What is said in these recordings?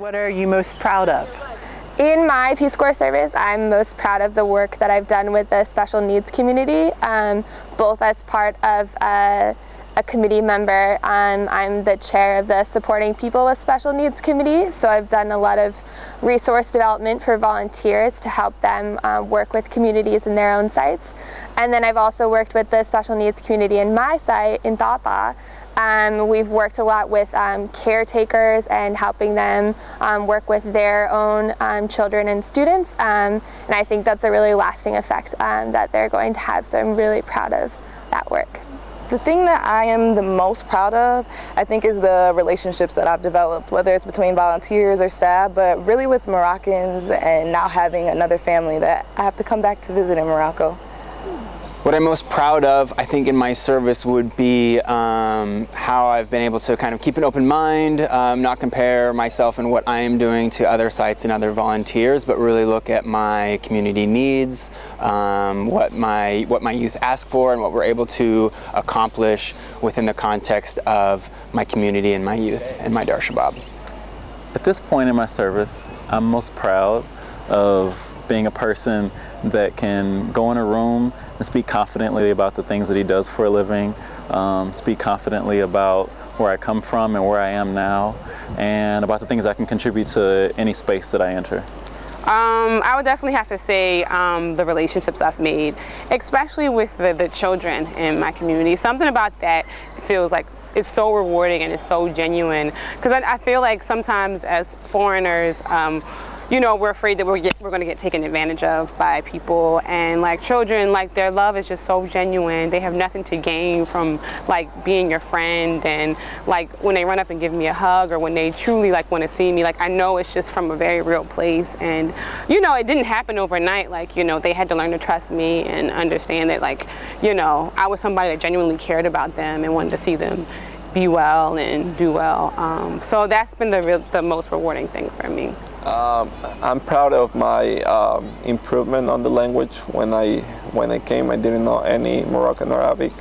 What are you most proud of? In my Peace Corps service, I'm most proud of the work that I've done with the special needs community, both as part of a committee member. I'm the chair of the Supporting People with Special Needs Committee, so I've done a lot of resource development for volunteers to help them work with communities in their own sites. And then I've also worked with the special needs community in my site, in Tata. We've worked a lot with caretakers and helping them work with their own children and students, and I think that's a really lasting effect that they're going to have, so I'm really proud of that work. The thing that I am the most proud of, I think, is the relationships that I've developed, whether it's between volunteers or staff, but really with Moroccans, and now having another family that I have to come back to visit in Morocco. What I'm most proud of, I think, in my service would be how I've been able to kind of keep an open mind, not compare myself and what I am doing to other sites and other volunteers, but really look at my community needs, what my youth ask for, and what we're able to accomplish within the context of my community and my youth and my Dar Shabab. At this point in my service, I'm most proud of being a person that can go in a room and speak confidently about the things that he does for a living, speak confidently about where I come from and where I am now, and about the things I can contribute to any space that I enter. I would definitely have to say the relationships I've made, especially with the children in my community. Something about that feels like it's so rewarding and it's so genuine, because I feel like sometimes as foreigners, you know, we're afraid that we're going to get taken advantage of by people, and like children, like their love is just so genuine. They have nothing to gain from like being your friend, and like when they run up and give me a hug, or when they truly like want to see me, like I know it's just from a very real place. And you know, it didn't happen overnight. Like, you know, they had to learn to trust me and understand that, like, you know, I was somebody that genuinely cared about them and wanted to see them be well and do well. So that's been the most rewarding thing for me. I'm proud of my improvement on the language. When I came, I didn't know any Moroccan or Arabic,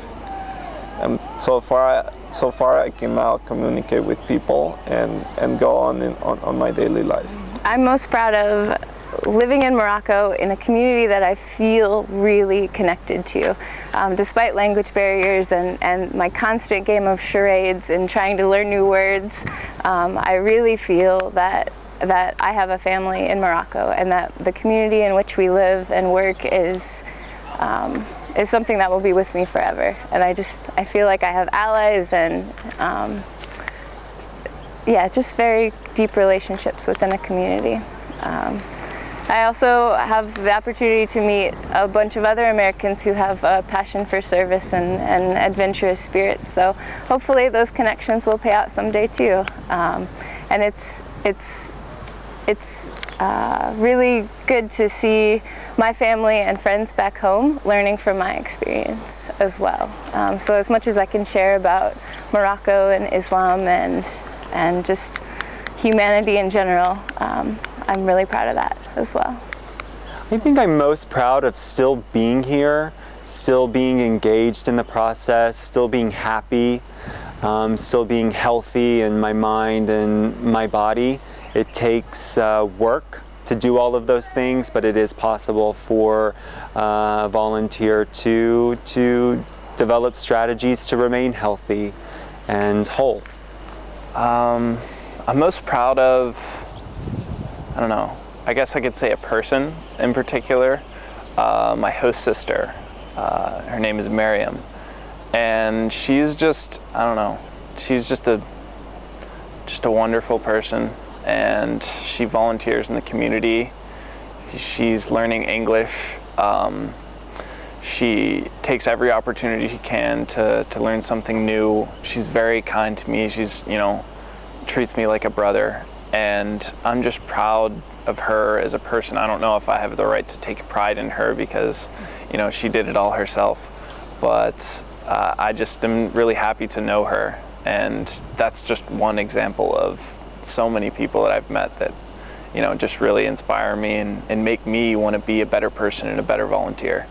and so far I can now communicate with people and go on my daily life. I'm most proud of living in Morocco in a community that I feel really connected to. Despite language barriers and my constant game of charades and trying to learn new words, I really feel that I have a family in Morocco, and that the community in which we live and work is something that will be with me forever. And I feel like I have allies and yeah, just very deep relationships within a community. I also have the opportunity to meet a bunch of other Americans who have a passion for service and adventurous spirits. So hopefully those connections will pay out someday too. And it's really good to see my family and friends back home learning from my experience as well. So as much as I can share about Morocco and Islam and just humanity in general, I'm really proud of that as well. I think I'm most proud of still being here, still being engaged in the process, still being happy, still being healthy in my mind and my body. It takes work to do all of those things, but it is possible for a volunteer to develop strategies to remain healthy and whole. I'm most proud of, I don't know, I guess I could say a person in particular, my host sister. Her name is Miriam, and she's just, I don't know, she's just a wonderful person. And she volunteers in the community. She's learning English. She takes every opportunity she can to learn something new. She's very kind to me. She's, you know, treats me like a brother. And I'm just proud of her as a person. I don't know if I have the right to take pride in her because, you know, she did it all herself. But I just am really happy to know her. And that's just one example of so many people that I've met that, you know, just really inspire me and make me want to be a better person and a better volunteer.